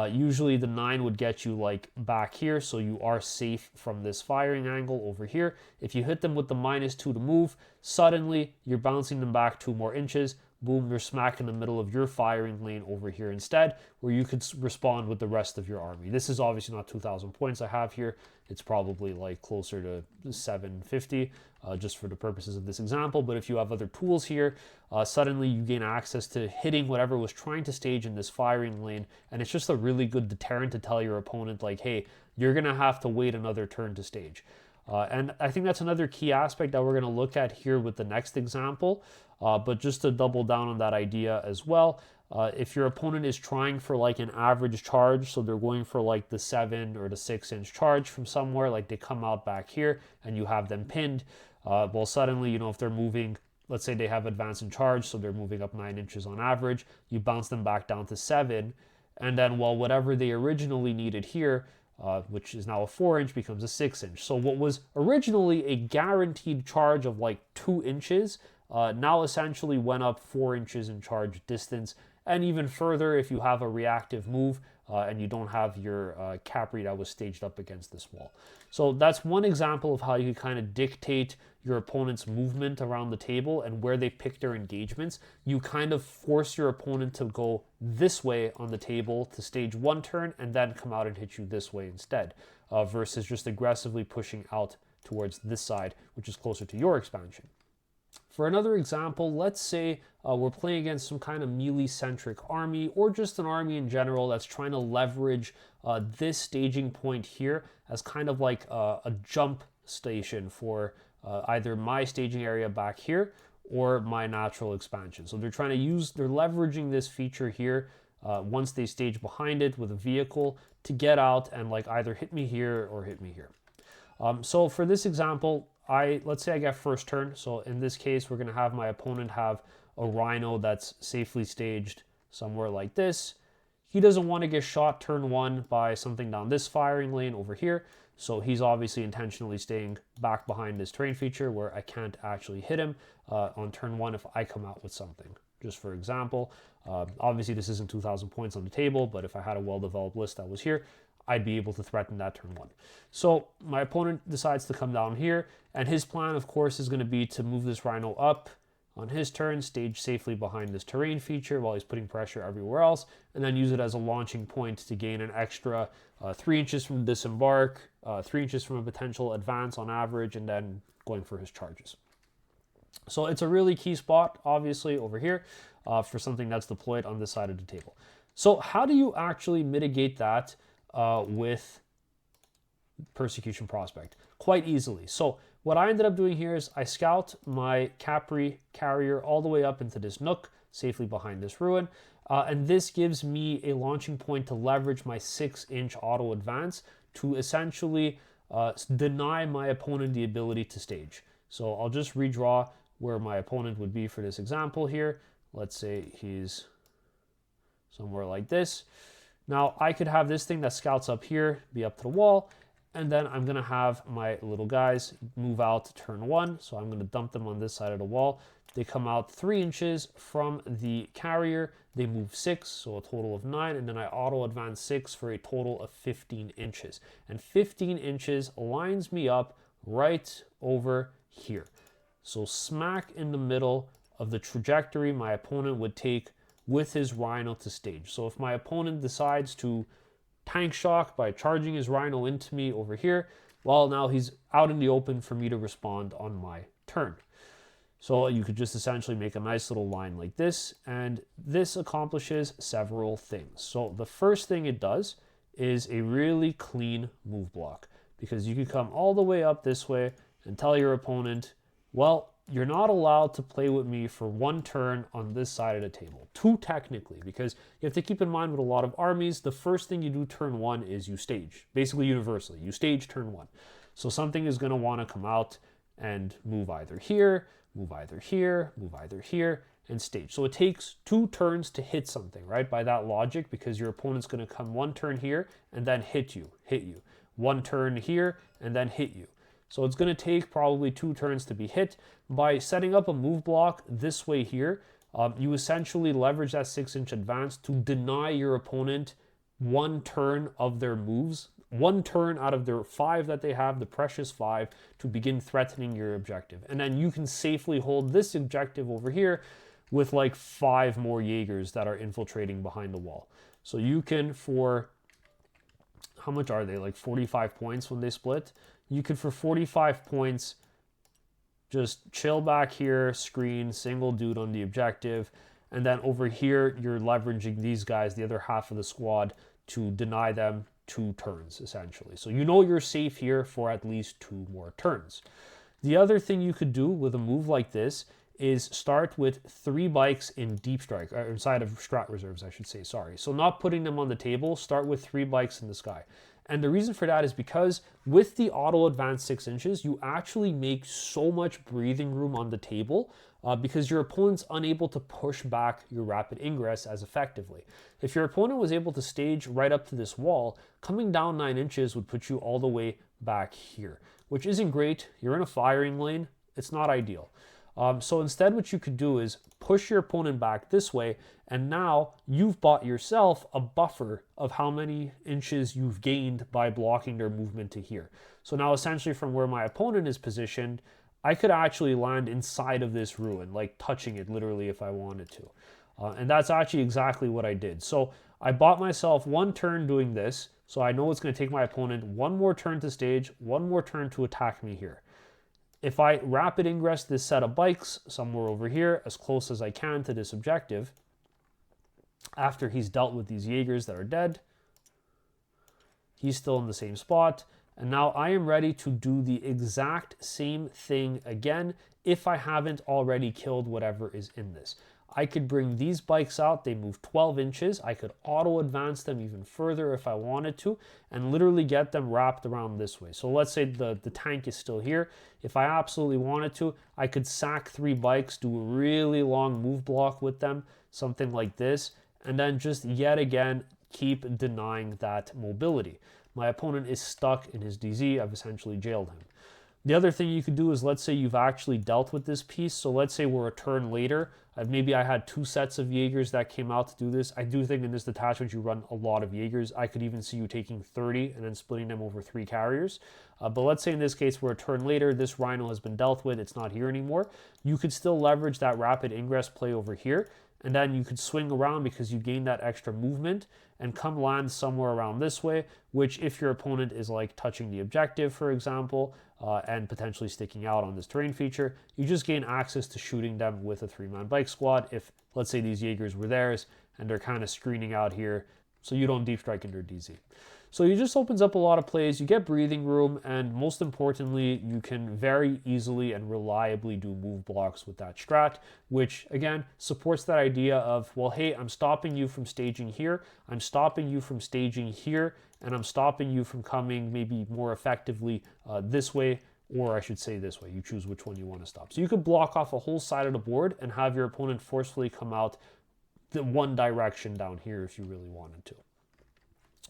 S1: Usually the 9 would get you like back here, so you are safe from this firing angle over here. If you hit them with the -2 to move, suddenly you're bouncing them back 2 more inches. Boom, you're smack in the middle of your firing lane over here instead, where you could respond with the rest of your army. This is obviously not 2,000 points I have here. It's probably like closer to 750, just for the purposes of this example. But if you have other tools here, suddenly you gain access to hitting whatever was trying to stage in this firing lane. And it's just a really good deterrent to tell your opponent, like, hey, you're going to have to wait another turn to stage. And I think that's another key aspect that we're going to look at here with the next example. But just to double down on that idea as well, if your opponent is trying for like an average charge, so they're going for like the 7 or the 6 inch charge from somewhere, like they come out back here and you have them pinned, well, suddenly, you know, if they're moving, let's say they have advance and charge, so they're moving up 9 inches on average, you bounce them back down to 7, and then, well, whatever they originally needed here, which is now a 4 inch, becomes a 6 inch. So what was originally a guaranteed charge of like 2 inches, now essentially went up 4 inches in charge distance, and even further if you have a reactive move and you don't have your Capri that was staged up against this wall. So that's one example of how you can kind of dictate your opponent's movement around the table and where they pick their engagements. You kind of force your opponent to go this way on the table to stage 1 turn and then come out and hit you this way instead, versus just aggressively pushing out towards this side, which is closer to your expansion. For another example, let's say we're playing against some kind of melee-centric army, or just an army in general that's trying to leverage this staging point here as kind of like a jump station for either my staging area back here or my natural expansion. So they're leveraging this feature here once they stage behind it with a vehicle to get out and like either hit me here or hit me here. So for this example, let's say I get first turn. So in this case, we're going to have my opponent have a rhino that's safely staged somewhere like this. He doesn't want to get shot turn 1 by something down this firing lane over here. So he's obviously intentionally staying back behind this terrain feature where I can't actually hit him on turn 1 if I come out with something. Just for example, obviously this isn't 2,000 points on the table, but if I had a well-developed list that was here, I'd be able to threaten that turn 1. So my opponent decides to come down here, and his plan, of course, is going to be to move this rhino up on his turn, stage safely behind this terrain feature while he's putting pressure everywhere else, and then use it as a launching point to gain an extra 3 inches from disembark, 3 inches from a potential advance on average, and then going for his charges. So it's a really key spot, obviously, over here for something that's deployed on this side of the table. So how do you actually mitigate that with Persecution Prospect? Quite easily. So what I ended up doing here is I scout my Capri carrier all the way up into this nook, safely behind this ruin, and this gives me a launching point to leverage my 6-inch auto advance to essentially deny my opponent the ability to stage. So I'll just redraw where my opponent would be for this example here. Let's say he's somewhere like this. Now I could have this thing that scouts up here, be up to the wall, and then I'm gonna have my little guys move out to turn 1. So I'm gonna dump them on this side of the wall. They come out 3 inches from the carrier. They move 6, so a total of 9, and then I auto advance 6 for a total of 15 inches. And 15 inches lines me up right over here. So smack in the middle of the trajectory my opponent would take with his Rhino to stage. So if my opponent decides to tank shock by charging his Rhino into me over here, well, now he's out in the open for me to respond on my turn. So you could just essentially make a nice little line like this, and this accomplishes several things. So the first thing it does is a really clean move block, because you can come all the way up this way and tell your opponent, well, you're not allowed to play with me for one turn on this side of the table. Two technically, because you have to keep in mind with a lot of armies, the first thing you do turn one is you stage. Basically universally, you stage turn one. So something is going to want to come out and move either here, move either here, move either here, and stage. So it takes 2 turns to hit something, right? By that logic, because your opponent's going to come 1 turn here and then hit you. 1 turn here and then hit you. So it's going to take probably 2 turns to be hit. By setting up a move block this way here, you essentially leverage that 6-inch advance to deny your opponent 1 turn of their moves, 1 turn out of their 5 that they have, the precious 5, to begin threatening your objective. And then you can safely hold this objective over here with like 5 more Jaegers that are infiltrating behind the wall. So you can, for, how much are they? Like 45 points when they split? You could, for 45 points, just chill back here, screen, single dude on the objective, and then over here, you're leveraging these guys, the other half of the squad, to deny them 2 turns, essentially. So you know you're safe here for at least 2 more turns. The other thing you could do with a move like this is start with 3 bikes in deep strike, or inside of strat reserves, I should say, sorry. So not putting them on the table, start with 3 bikes in the sky. And the reason for that is because with the auto advance 6 inches, you actually make so much breathing room on the table because your opponent's unable to push back your rapid ingress as effectively. If your opponent was able to stage right up to this wall, coming down 9 inches would put you all the way back here, which isn't great. You're in a firing lane. It's not ideal. So instead, what you could do is push your opponent back this way, and now you've bought yourself a buffer of how many inches you've gained by blocking their movement to here. So now essentially from where my opponent is positioned, I could actually land inside of this ruin, like touching it literally if I wanted to. And that's actually exactly what I did. So I bought myself 1 turn doing this, so I know it's going to take my opponent 1 more turn to stage, 1 more turn to attack me here. If I rapid ingress this set of bikes somewhere over here, as close as I can to this objective, after he's dealt with these Jaegers that are dead, he's still in the same spot. And now I am ready to do the exact same thing again if I haven't already killed whatever is in this. I could bring these bikes out, they move 12 inches. I could auto advance them even further if I wanted to, and literally get them wrapped around this way. So let's say the tank is still here. If I absolutely wanted to, I could sack 3 bikes, do a really long move block with them, something like this, and then just yet again, keep denying that mobility. My opponent is stuck in his DZ. I've essentially jailed him. The other thing you could do is, let's say you've actually dealt with this piece. So let's say we're a turn later. Maybe I had 2 sets of Jaegers that came out to do this. I do think in this detachment you run a lot of Jaegers. I could even see you taking 30 and then splitting them over 3 carriers. But let's say in this case we're a turn later. This Rhino has been dealt with. It's not here anymore. You could still leverage that rapid ingress play over here. And then you could swing around because you gain that extra movement and come land somewhere around this way, which if your opponent is like touching the objective, for example, and potentially sticking out on this terrain feature, you just gain access to shooting them with a 3-man bike squad if, let's say, these Jaegers were theirs and they're kind of screening out here so you don't deep strike into DZ. So it just opens up a lot of plays, you get breathing room, and most importantly, you can very easily and reliably do move blocks with that strat, which again supports that idea of, well, hey, I'm stopping you from staging here, I'm stopping you from staging here, and I'm stopping you from coming maybe more effectively this way, or I should say this way. You choose which one you want to stop. So you could block off a whole side of the board and have your opponent forcefully come out the one direction down here if you really wanted to,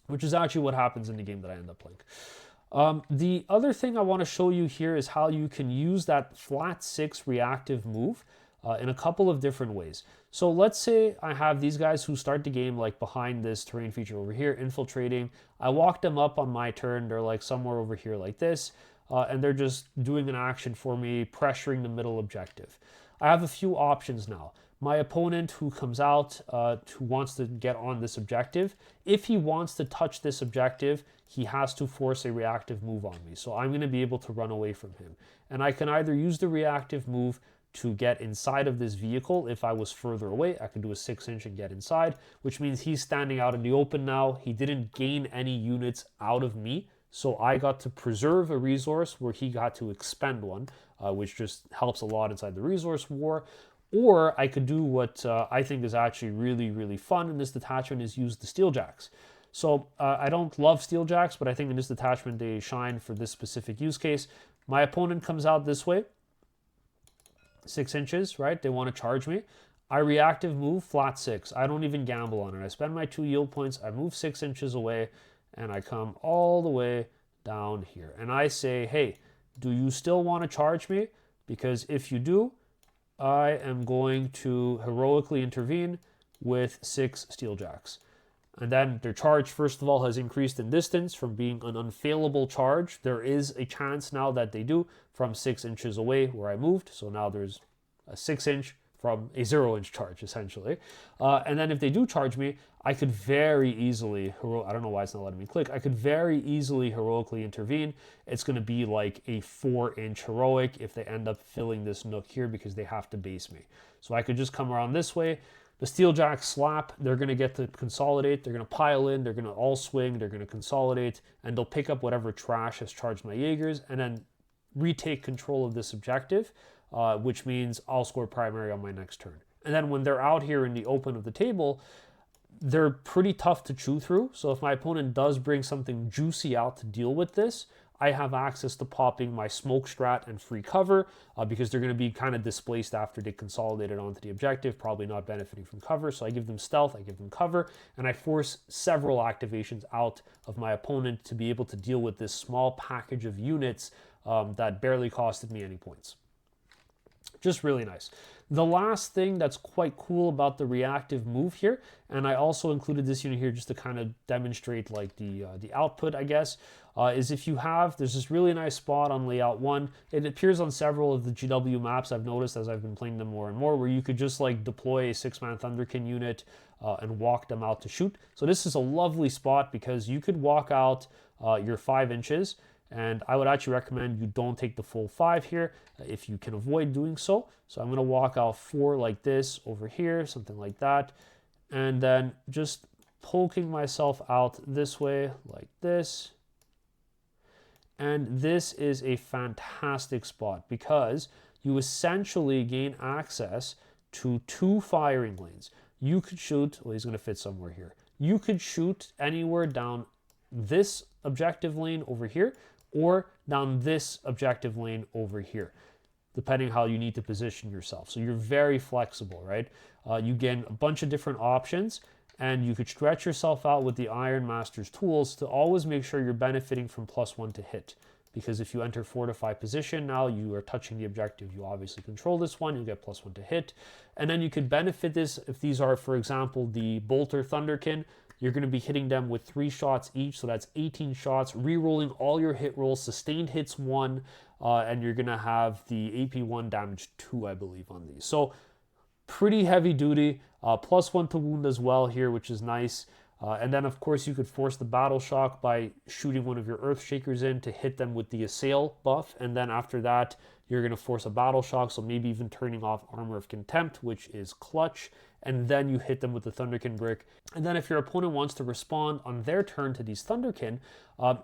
S1: which is actually what happens in the game that I end up playing. The other thing I want to show you here is how you can use that flat 6 reactive move in a couple of different ways. So let's say I have these guys who start the game like behind this terrain feature over here, infiltrating. I walk them up on my turn. They're like somewhere over here like this, and they're just doing an action for me, pressuring the middle objective.
S2: I have a few options now. My opponent who comes out, who wants to get on this objective, if he wants to touch this objective, he has to force a reactive move on me. So I'm going to be able to run away from him. And I can either use the reactive move to get inside of this vehicle. If I was further away, I could do a 6-inch and get inside, which means he's standing out in the open now. He didn't gain any units out of me, so I got to preserve a resource where he got to expend one, which just helps a lot inside the resource war. Or I could do what I think is actually really, really fun in this detachment, is use the steeljacks. So I don't love steeljacks, but I think in this detachment they shine for this specific use case. My opponent comes out this way, 6 inches, right? They want to charge me. I reactive move, flat 6. I don't even gamble on it. I spend my 2 yield points, I move 6 inches away, and I come all the way down here. And I say, hey, do you still want to charge me? Because if you do, I am going to heroically intervene with 6 steeljacks. And then their charge, first of all, has increased in distance from being an unfailable charge. There is a chance now that they do from 6 inches away where I moved. So now there's a 6-inch from a 0-inch charge, essentially. And then if they do charge me, I could very easily, I don't know why it's not letting me click, I could very easily heroically intervene. It's going to be like a 4-inch heroic if they end up filling this nook here because they have to base me. So I could just come around this way. The steeljacks slap, they're going to get to consolidate, they're going to pile in, they're going to all swing, they're going to consolidate, and they'll pick up whatever trash has charged my Jaegers and then retake control of this objective, which means I'll score primary on my next turn. And then when they're out here in the open of the table, they're pretty tough to chew through. So if my opponent does bring something juicy out to deal with this, I have access to popping my smoke strat and free cover because they're going to be kind of displaced after they consolidated onto the objective, probably not benefiting from cover. So I give them stealth, I give them cover, and I force several activations out of my opponent to be able to deal with this small package of units that barely costed me any points. Just really nice. The last thing that's quite cool about the reactive move here, and I also included this unit here just to kind of demonstrate like the output, I guess, is if you have, there's this really nice spot on layout 1. It appears on several of the GW maps I've noticed as I've been playing them more and more, where you could just like deploy a 6-man Thunderkin unit and walk them out to shoot. So this is a lovely spot because you could walk out your 5 inches, and I would actually recommend you don't take the full 5 here if you can avoid doing so. So I'm going to walk out 4 like this over here, something like that. And then just poking myself out this way like this. And this is a fantastic spot because you essentially gain access to 2 firing lanes. You could shoot, well, he's going to fit somewhere here. You could shoot anywhere down this objective lane over here, or down this objective lane over here, depending how you need to position yourself. So you're very flexible, right? You gain a bunch of different options, and you could stretch yourself out with the Iron Master's tools to always make sure you're benefiting from +1 to hit. Because if you enter fortified position, now you are touching the objective. You obviously control this one, you get +1 to hit. And then you could benefit this if these are, for example, the Bolter Thunderkin. You're going to be hitting them with 3 shots each, so that's 18 shots, re-rolling all your hit rolls, sustained hits 1, and you're going to have the AP1 damage 2, I believe, on these. So pretty heavy duty, +1 to wound as well here, which is nice. And then, of course, you could force the Battle Shock by shooting one of your Earthshakers in to hit them with the Assail buff. And then after that, you're going to force a Battle Shock, so maybe even turning off Armor of Contempt, which is clutch. And then you hit them with the Thunderkin Brick. And then if your opponent wants to respond on their turn to these Thunderkin,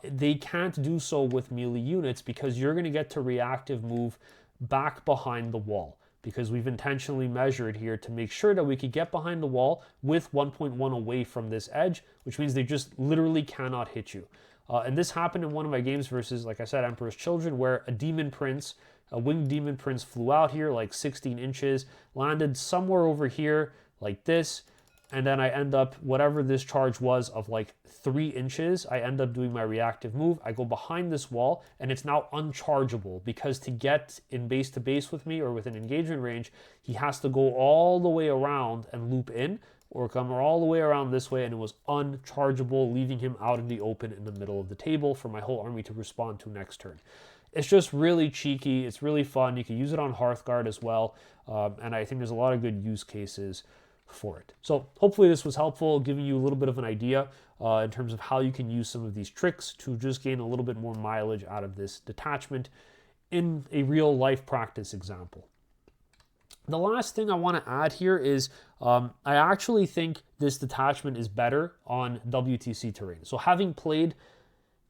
S2: they can't do so with melee units because you're going to get to reactive move back behind the wall. Because we've intentionally measured here to make sure that we could get behind the wall with 1.1 away from this edge, which means they just literally cannot hit you. And this happened in one of my games versus, like I said, Emperor's Children, where a Demon Prince, a Winged Demon Prince flew out here like 16 inches, landed somewhere over here like this, and then I end up, whatever this charge was of like 3 inches, I end up doing my reactive move. I go behind this wall, and it's now unchargeable because to get in base to base with me or within engagement range, he has to go all the way around and loop in. or come all the way around this way, and it was unchargeable, leaving him out in the open in the middle of the table for my whole army to respond to next turn. It's just really cheeky. It's really fun. You can use it on Hearthguard as well, and I think there's a lot of good use cases for it. So hopefully this was helpful, giving you a little bit of an idea in terms of how you can use some of these tricks to just gain a little bit more mileage out of this detachment in a real life practice example. The last thing I want to add here is I actually think this detachment is better on WTC terrain. So having played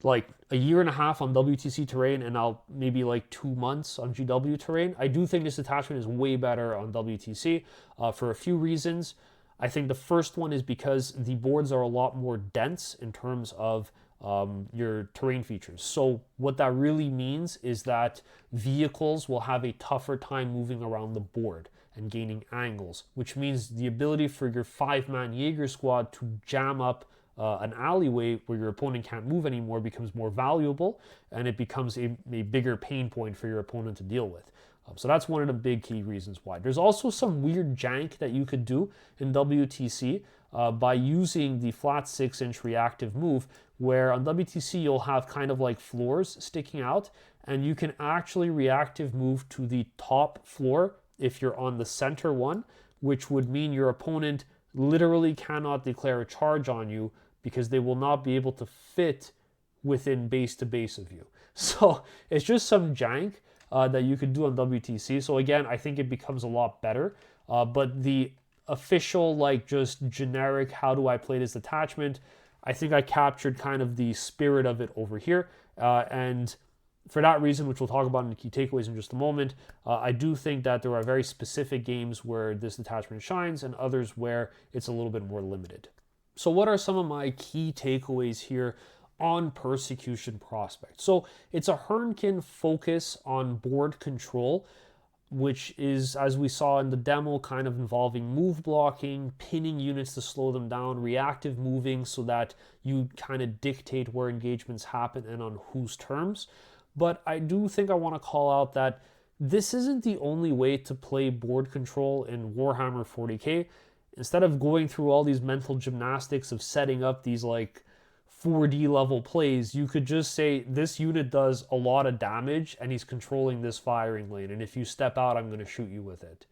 S2: like a year and a half on WTC terrain and now maybe like 2 months on GW terrain, I do think this attachment is way better on WTC for a few reasons. I think the first one is because the boards are a lot more dense in terms of your terrain features. So what that really means is that vehicles will have a tougher time moving around the board and gaining angles, which means the ability for your 5-man Jaeger squad to jam up an alleyway where your opponent can't move anymore becomes more valuable, and it becomes a bigger pain point for your opponent to deal with. So that's one of the big key reasons why. There's also some weird jank that you could do in WTC by using the flat 6-inch reactive move, where on WTC you'll have kind of like floors sticking out, and you can actually reactive move to the top floor if you're on the center one, which would mean your opponent literally cannot declare a charge on you because they will not be able to fit within base to base of you. So it's just some jank that you could do on WTC. So again, I think it becomes a lot better. But the official, like just generic, how do I play this attachment? I think I captured kind of the spirit of it over here. And for that reason, which we'll talk about in the key takeaways in just a moment, I do think that there are very specific games where this detachment shines and others where it's a little bit more limited. So what are some of my key takeaways here on Persecution Prospect? So it's a Hernkin focus on board control, which is, as we saw in the demo, kind of involving move blocking, pinning units to slow them down, reactive moving so that you kind of dictate where engagements happen and on whose terms. But I do think I want to call out that this isn't the only way to play board control in Warhammer 40k. Instead of going through all these mental gymnastics of setting up these like 4D level plays, you could just say this unit does a lot of damage and he's controlling this firing lane, and if you step out, I'm going to shoot you with it.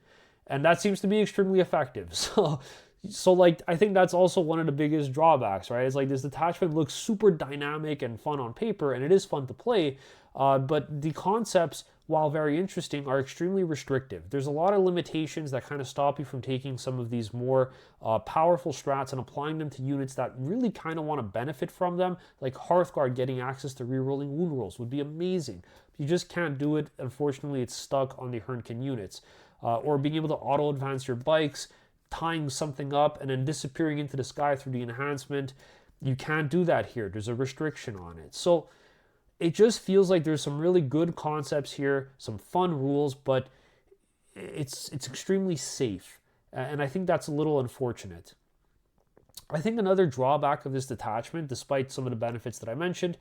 S2: And that seems to be extremely effective. So like, I think that's also one of the biggest drawbacks, right? It's like this detachment looks super dynamic and fun on paper, and it is fun to play, but the concepts, while very interesting, are extremely restrictive. There's a lot of limitations that kind of stop you from taking some of these more powerful strats and applying them to units that really kind of want to benefit from them. Like Hearthguard getting access to rerolling wound rolls would be amazing. You just can't do it. Unfortunately, it's stuck on the Hernkin units. Or being able to auto-advance your bikes, tying something up and then disappearing into the sky through the enhancement. You can't do that here. There's a restriction on it. So it just feels like there's some really good concepts here, some fun rules, but it's extremely safe. And I think that's a little unfortunate. I think another drawback of this detachment, despite some of the benefits that I mentioned,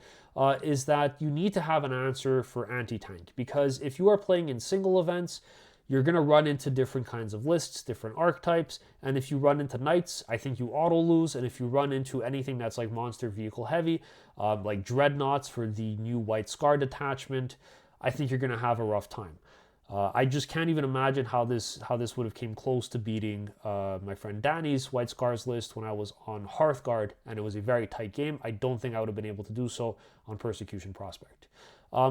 S2: is that you need to have an answer for anti-tank. Because if you are playing in single events, you're going to run into different kinds of lists, different archetypes, and if you run into knights, I think you auto lose, and if you run into anything that's like monster vehicle heavy, like dreadnoughts for the new White Scar detachment, I think you're going to have a rough time. I just can't even imagine how this would have came close to beating my friend Danny's White Scars list when I was on Hearthguard, and it was a very tight game. I don't think I would have been able to do so on Persecution Prospect,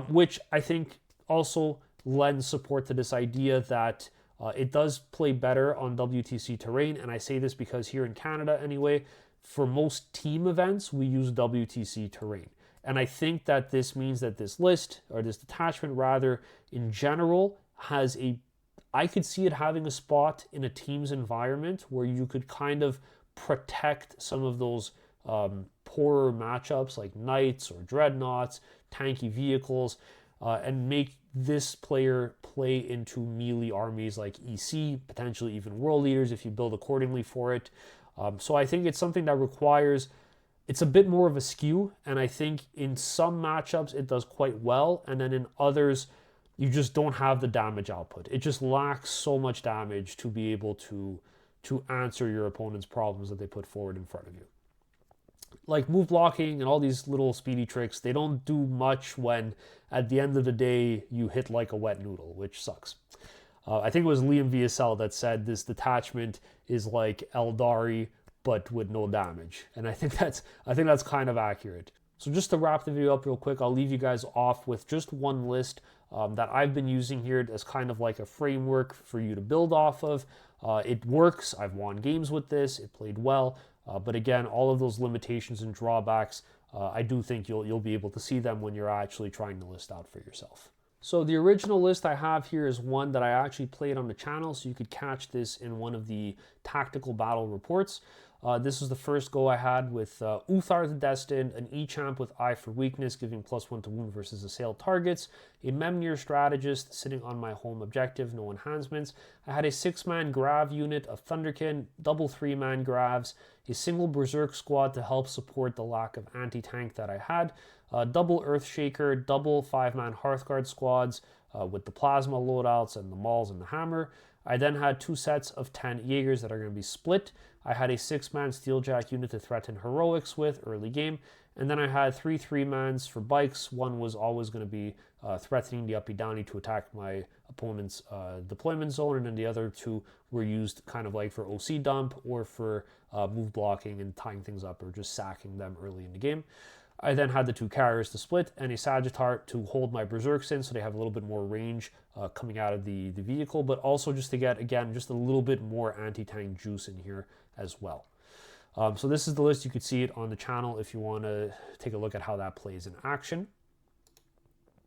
S2: which I think also lends support to this idea that it does play better on WTC terrain. And I say this because here in Canada anyway, for most team events, we use WTC terrain. And I think that this means that this list, or this detachment rather, in general, I could see it having a spot in a team's environment where you could kind of protect some of those poorer matchups like knights or dreadnoughts, tanky vehicles, and make this player play into melee armies like EC, potentially even World Leaders if you build accordingly for it. So I think it's something that requires, it's a bit more of a skew, and I think in some matchups it does quite well, and then in others you just don't have the damage output. It just lacks so much damage to be able to to answer your opponent's problems that they put forward in front of you. Like move blocking and all these little speedy tricks, they don't do much when at the end of the day you hit like a wet noodle, which sucks. I think it was Liam VSL that said this detachment is like Eldari but with no damage, and I think that's kind of accurate. So just to wrap the video up real quick, I'll leave you guys off with just one list that I've been using here as kind of like a framework for you to build off of. It works. I've won games with this. It played well. But again, all of those limitations and drawbacks, I do think you'll be able to see them when you're actually trying to list out for yourself. So the original list I have here is one that I actually played on the channel, so you could catch this in one of the tactical battle reports. This was the first go I had with Uthar the Destined, an E-champ with Eye for Weakness, giving +1 to wound versus assailed targets, a Memnir strategist sitting on my home objective, no enhancements. I had a 6-man Grav unit of Thunderkin, double 3-man Gravs, a single Berserk squad to help support the lack of anti-tank that I had, double Earthshaker, double 5-man Hearthguard squads with the Plasma loadouts and the Mauls and the Hammer. I then had 2 sets of 10 Jaegers that are going to be split. I had a 6-man Steeljack unit to threaten heroics with early game, and then I had 3 3-mans for bikes. One was always going to be threatening the uppy downy to attack my opponent's deployment zone, and then the other 2 were used kind of like for OC dump or for move blocking and tying things up or just sacking them early in the game. I then had the 2 carriers to split and a Sagittar to hold my Berserks in so they have a little bit more range coming out of the vehicle, but also just to get, again, just a little bit more anti-tank juice in here as well. So this is the list. You could see it on the channel if you want to take a look at how that plays in action.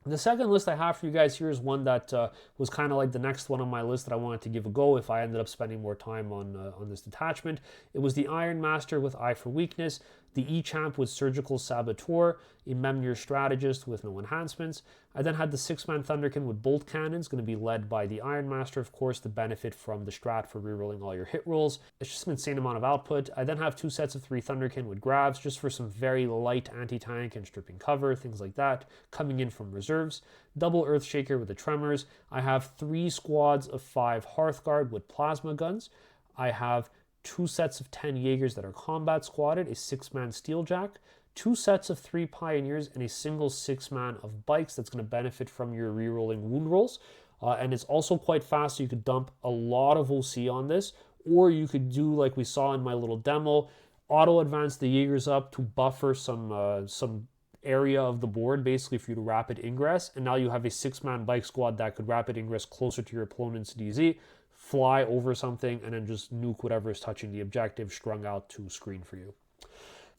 S2: The second list I have for you guys here is one that was kind of like the next one on my list that I wanted to give a go if I ended up spending more time on this detachment. It was the Iron Master with Eye for Weakness, the E-champ with Surgical Saboteur, a Memnir strategist with no enhancements. I then had the 6-man Thunderkin with bolt cannons, going to be led by the Iron Master, of course, to benefit from the strat for rerolling all your hit rolls. It's just an insane amount of output. I then have 2 sets of 3 Thunderkin with Gravs, just for some very light anti-tank and stripping cover, things like that, coming in from reserves. Double Earthshaker with the Tremors. I have 3 squads of 5 Hearthguard with plasma guns. I have 2 sets of 10 Jaegers that are combat squatted, a 6-man Steeljack, 2 sets of 3 Pioneers, and a single 6-man of bikes that's going to benefit from your rerolling wound rolls. And it's also quite fast, so you could dump a lot of OC on this, or you could do like we saw in my little demo, auto advance the Jaegers up to buffer some area of the board, basically for you to rapid ingress, and now you have a 6-man bike squad that could rapid ingress closer to your opponent's DZ, fly over something, and then just nuke whatever is touching the objective strung out to screen for you.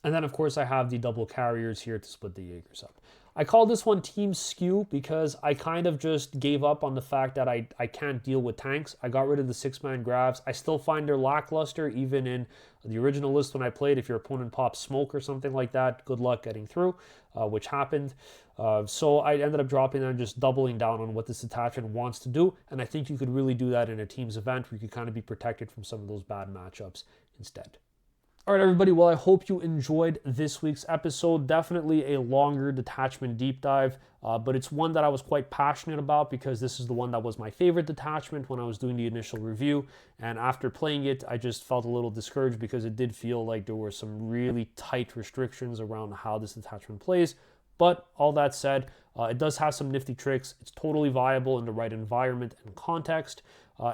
S2: And then, of course, I have the double carriers here to split the Jaegers up. I call this one Team Skew because I kind of just gave up on the fact that I can't deal with tanks. I got rid of the 6-man Gravs. I still find they're lackluster, even in the original list when I played. If your opponent pops smoke or something like that, good luck getting through, which happened. So I ended up dropping them and just doubling down on what this detachment wants to do. And I think you could really do that in a team's event where you could kind of be protected from some of those bad matchups instead. All right, everybody. Well, I hope you enjoyed this week's episode. Definitely a longer detachment deep dive, but it's one that I was quite passionate about because this is the one that was my favorite detachment when I was doing the initial review. And after playing it, I just felt a little discouraged because it did feel like there were some really tight restrictions around how this detachment plays. But all that said, it does have some nifty tricks. It's totally viable in the right environment and context.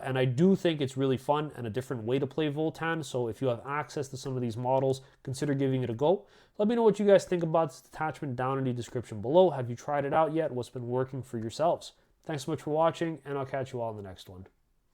S2: And I do think it's really fun and a different way to play Votann. So if you have access to some of these models, consider giving it a go. Let me know what you guys think about this detachment down in the description below. Have you tried it out yet? What's been working for yourselves? Thanks so much for watching, and I'll catch you all in the next one.